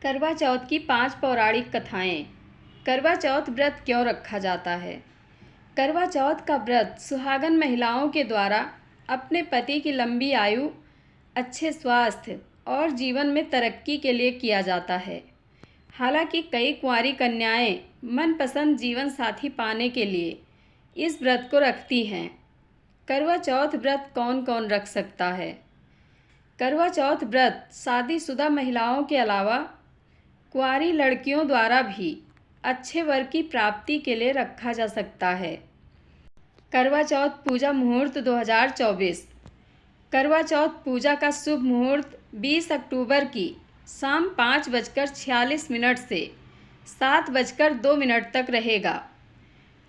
करवा चौथ की 5 पौराणिक कथाएं। करवा चौथ व्रत क्यों रखा जाता है? करवा चौथ का व्रत सुहागन महिलाओं के द्वारा अपने पति की लंबी आयु, अच्छे स्वास्थ्य और जीवन में तरक्की के लिए किया जाता है। हालांकि कई कुंवारी कन्याएं मनपसंद जीवन साथी पाने के लिए इस व्रत को रखती हैं। करवा चौथ व्रत कौन कौन रख सकता है? करवा चौथ व्रत शादीशुदा महिलाओं के अलावा कुंवारी लड़कियों द्वारा भी अच्छे वर की प्राप्ति के लिए रखा जा सकता है। करवा चौथ पूजा मुहूर्त 2024। करवा चौथ पूजा का शुभ मुहूर्त 20 अक्टूबर की शाम 5:46 से 7:02 तक रहेगा।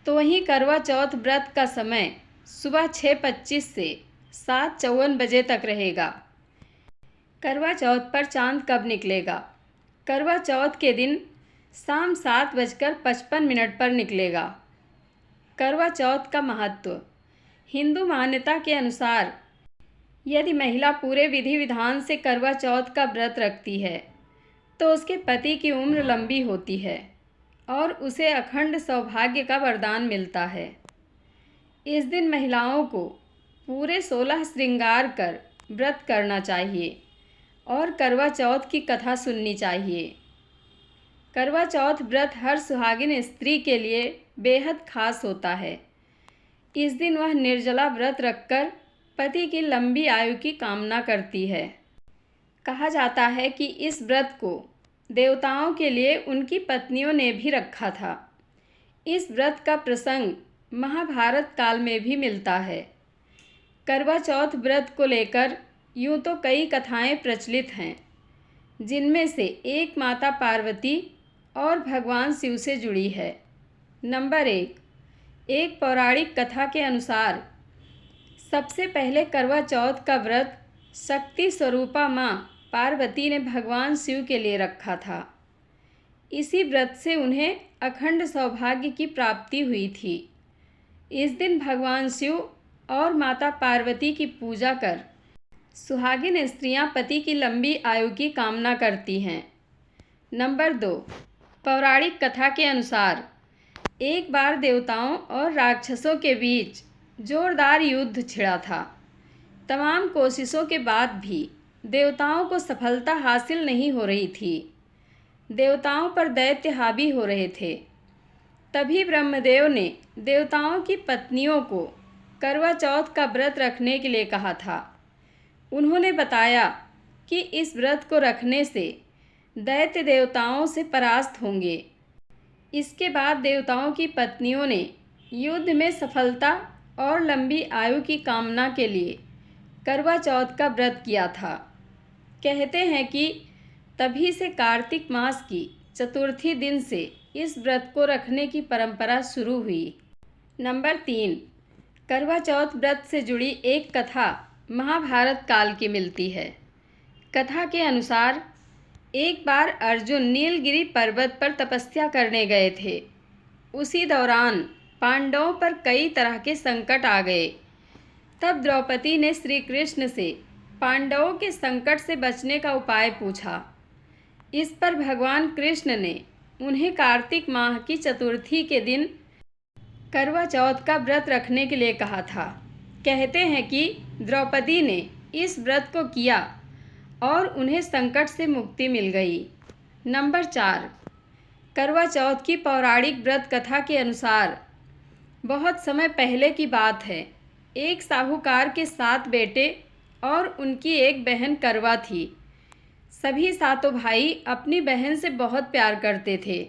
तो वहीं करवा चौथ व्रत का समय सुबह 6:25 से 7:54 बजे तक रहेगा। करवा चौथ पर चांद कब निकलेगा? करवा चौथ के दिन शाम 7:55 पर निकलेगा। करवा चौथ का महत्व। हिंदू मान्यता के अनुसार यदि महिला पूरे विधि विधान से करवा चौथ का व्रत रखती है तो उसके पति की उम्र लंबी होती है और उसे अखंड सौभाग्य का वरदान मिलता है। इस दिन महिलाओं को पूरे 16 श्रृंगार कर व्रत करना चाहिए और करवा चौथ की कथा सुननी चाहिए। करवा चौथ व्रत हर सुहागिन स्त्री के लिए बेहद खास होता है। इस दिन वह निर्जला व्रत रखकर पति की लंबी आयु की कामना करती है। कहा जाता है कि इस व्रत को देवताओं के लिए उनकी पत्नियों ने भी रखा था। इस व्रत का प्रसंग महाभारत काल में भी मिलता है। करवा चौथ व्रत को लेकर यूँ तो कई कथाएं प्रचलित हैं, जिनमें से एक माता पार्वती और भगवान शिव से जुड़ी है। नंबर 1। एक पौराणिक कथा के अनुसार सबसे पहले करवा चौथ का व्रत शक्ति स्वरूपा माँ पार्वती ने भगवान शिव के लिए रखा था। इसी व्रत से उन्हें अखंड सौभाग्य की प्राप्ति हुई थी। इस दिन भगवान शिव और माता पार्वती की पूजा कर सुहागिन स्त्रियां पति की लंबी आयु की कामना करती हैं। नंबर 2। पौराणिक कथा के अनुसार एक बार देवताओं और राक्षसों के बीच जोरदार युद्ध छिड़ा था। तमाम कोशिशों के बाद भी देवताओं को सफलता हासिल नहीं हो रही थी। देवताओं पर दैत्य हावी हो रहे थे। तभी ब्रह्मदेव ने देवताओं की पत्नियों को करवा चौथ का व्रत रखने के लिए कहा था। उन्होंने बताया कि इस व्रत को रखने से दैत्य देवताओं से परास्त होंगे। इसके बाद देवताओं की पत्नियों ने युद्ध में सफलता और लंबी आयु की कामना के लिए करवा चौथ का व्रत किया था। कहते हैं कि तभी से कार्तिक मास की चतुर्थी दिन से इस व्रत को रखने की परंपरा शुरू हुई। नंबर 3। करवा चौथ व्रत से जुड़ी एक कथा महाभारत काल की मिलती है। कथा के अनुसार एक बार अर्जुन नीलगिरी पर्वत पर तपस्या करने गए थे। उसी दौरान पांडवों पर कई तरह के संकट आ गए। तब द्रौपदी ने श्री कृष्ण से पांडवों के संकट से बचने का उपाय पूछा। इस पर भगवान कृष्ण ने उन्हें कार्तिक माह की चतुर्थी के दिन करवा चौथ का व्रत रखने के लिए कहा था। कहते हैं कि द्रौपदी ने इस व्रत को किया और उन्हें संकट से मुक्ति मिल गई। नंबर 4। करवा चौथ की पौराणिक व्रत कथा के अनुसार बहुत समय पहले की बात है। एक साहूकार के 7 बेटे और उनकी एक बहन करवा थी। सभी सातों भाई अपनी बहन से बहुत प्यार करते थे,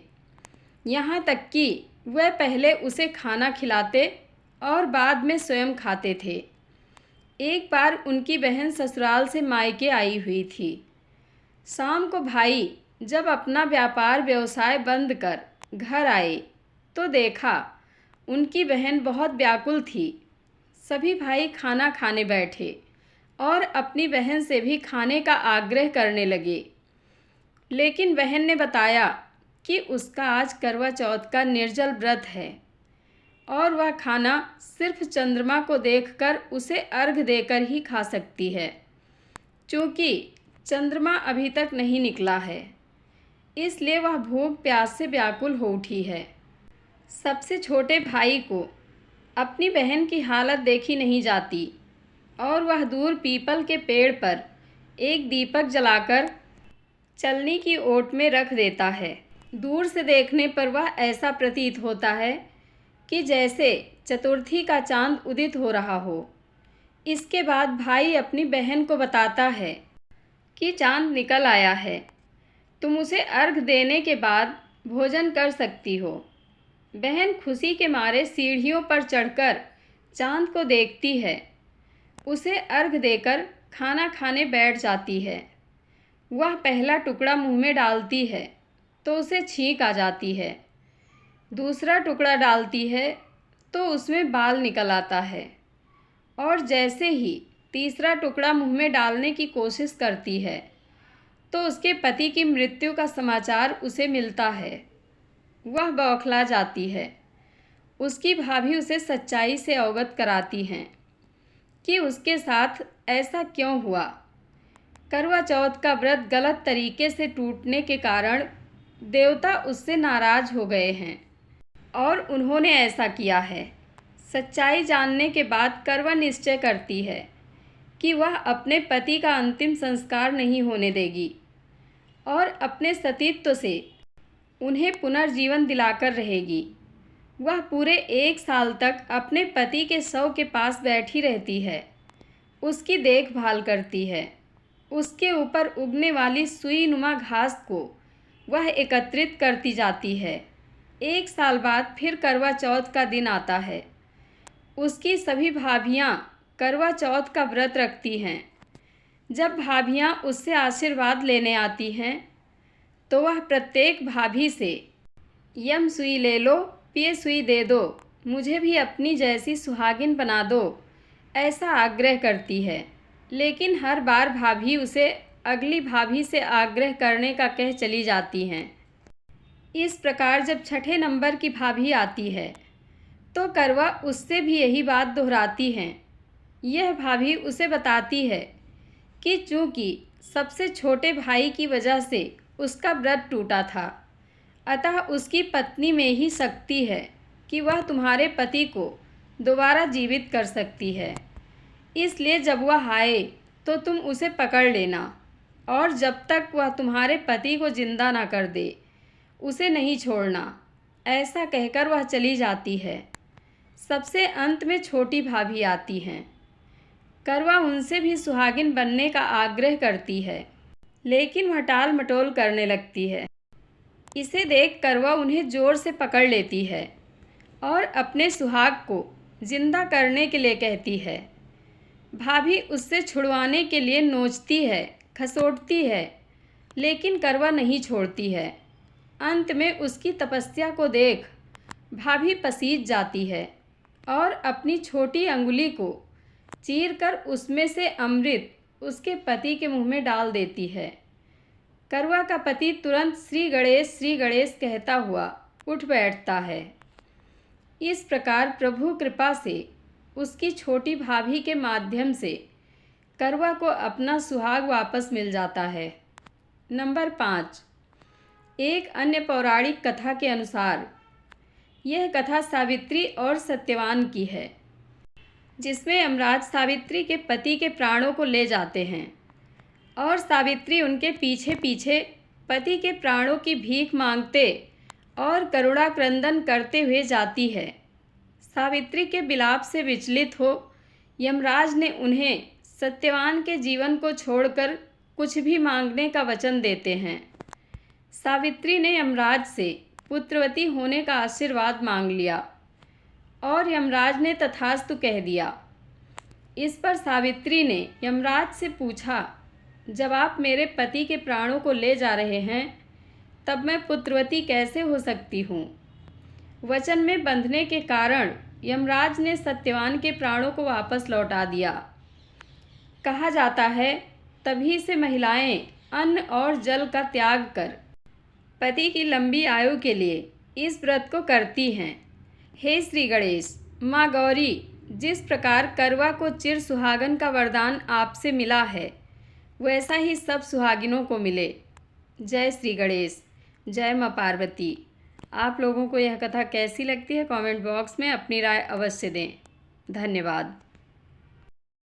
यहाँ तक कि वह पहले उसे खाना खिलाते और बाद में स्वयं खाते थे। एक बार उनकी बहन ससुराल से मायके आई हुई थी। शाम को भाई जब अपना व्यापार व्यवसाय बंद कर घर आए तो देखा उनकी बहन बहुत व्याकुल थी। सभी भाई खाना खाने बैठे और अपनी बहन से भी खाने का आग्रह करने लगे, लेकिन बहन ने बताया कि उसका आज करवा चौथ का निर्जल व्रत है और वह खाना सिर्फ चंद्रमा को देखकर उसे अर्घ देकर ही खा सकती है, क्योंकि चंद्रमा अभी तक नहीं निकला है। इसलिए वह भूख प्यास से व्याकुल हो उठी है। सबसे छोटे भाई को अपनी बहन की हालत देखी नहीं जाती और वह दूर पीपल के पेड़ पर एक दीपक जलाकर चलनी की ओट में रख देता है। दूर से देखने पर वह ऐसा प्रतीत होता है कि जैसे चतुर्थी का चांद उदित हो रहा हो। इसके बाद भाई अपनी बहन को बताता है कि चांद निकल आया है, तुम उसे अर्घ देने के बाद भोजन कर सकती हो। बहन खुशी के मारे सीढ़ियों पर चढ़कर चांद को देखती है, उसे अर्घ देकर खाना खाने बैठ जाती है। वह पहला टुकड़ा मुंह में डालती है तो उसे छींक आ जाती है, दूसरा टुकड़ा डालती है तो उसमें बाल निकल आता है और जैसे ही तीसरा टुकड़ा मुंह में डालने की कोशिश करती है तो उसके पति की मृत्यु का समाचार उसे मिलता है। वह बौखला जाती है। उसकी भाभी उसे सच्चाई से अवगत कराती हैं कि उसके साथ ऐसा क्यों हुआ। करवा चौथ का व्रत गलत तरीके से टूटने के कारण देवता उससे नाराज हो गए हैं और उन्होंने ऐसा किया है। सच्चाई जानने के बाद करवा निश्चय करती है कि वह अपने पति का अंतिम संस्कार नहीं होने देगी और अपने सतीत्व से उन्हें पुनर्जीवन दिलाकर रहेगी। वह पूरे 1 साल तक अपने पति के शव के पास बैठी रहती है, उसकी देखभाल करती है। उसके ऊपर उगने वाली सुई नुमा घास को वह एकत्रित करती जाती है। 1 साल बाद फिर करवा चौथ का दिन आता है। उसकी सभी भाभियाँ करवा चौथ का व्रत रखती हैं। जब भाभियाँ उससे आशीर्वाद लेने आती हैं तो वह प्रत्येक भाभी से यम सुई ले लो, पिए सुई दे दो, मुझे भी अपनी जैसी सुहागिन बना दो, ऐसा आग्रह करती है। लेकिन हर बार भाभी उसे अगली भाभी से आग्रह करने का कह चली जाती हैं। इस प्रकार जब छठे नंबर की भाभी आती है तो करवा उससे भी यही बात दोहराती हैं। यह भाभी उसे बताती है कि चूँकि सबसे छोटे भाई की वजह से उसका व्रत टूटा था, अतः उसकी पत्नी में ही शक्ति है कि वह तुम्हारे पति को दोबारा जीवित कर सकती है। इसलिए जब वह आए तो तुम उसे पकड़ लेना और जब तक वह तुम्हारे पति को जिंदा ना कर दे उसे नहीं छोड़ना। ऐसा कहकर वह चली जाती है। सबसे अंत में छोटी भाभी आती हैं। करवा उनसे भी सुहागिन बनने का आग्रह करती है, लेकिन वह टाल मटोल करने लगती है। इसे देख करवा उन्हें जोर से पकड़ लेती है और अपने सुहाग को जिंदा करने के लिए कहती है। भाभी उससे छुड़वाने के लिए नोचती है, खसोटती है, लेकिन करवा नहीं छोड़ती है। अंत में उसकी तपस्या को देख भाभी पसीज जाती है और अपनी छोटी अंगुली को चीरकर उसमें से अमृत उसके पति के मुंह में डाल देती है। करवा का पति तुरंत श्री गणेश कहता हुआ उठ बैठता है। इस प्रकार प्रभु कृपा से उसकी छोटी भाभी के माध्यम से करवा को अपना सुहाग वापस मिल जाता है। नंबर 5, एक अन्य पौराणिक कथा के अनुसार यह कथा सावित्री और सत्यवान की है, जिसमें यमराज सावित्री के पति के प्राणों को ले जाते हैं और सावित्री उनके पीछे पीछे पति के प्राणों की भीख मांगते और करुणा क्रंदन करते हुए जाती है। सावित्री के विलाप से विचलित हो यमराज ने उन्हें सत्यवान के जीवन को छोड़कर कुछ भी मांगने का वचन देते हैं। सावित्री ने यमराज से पुत्रवती होने का आशीर्वाद मांग लिया और यमराज ने तथास्तु कह दिया। इस पर सावित्री ने यमराज से पूछा, जब आप मेरे पति के प्राणों को ले जा रहे हैं तब मैं पुत्रवती कैसे हो सकती हूँ। वचन में बंधने के कारण यमराज ने सत्यवान के प्राणों को वापस लौटा दिया। कहा जाता है तभी से महिलाएं अन्न और जल का त्याग कर पति की लंबी आयु के लिए इस व्रत को करती हैं। हे श्री गणेश, माँ गौरी, जिस प्रकार करवा को चिर सुहागन का वरदान आपसे मिला है वैसा ही सब सुहागिनों को मिले। जय श्री गणेश। जय माँ पार्वती। आप लोगों को यह कथा कैसी लगती है कमेंट बॉक्स में अपनी राय अवश्य दें। धन्यवाद।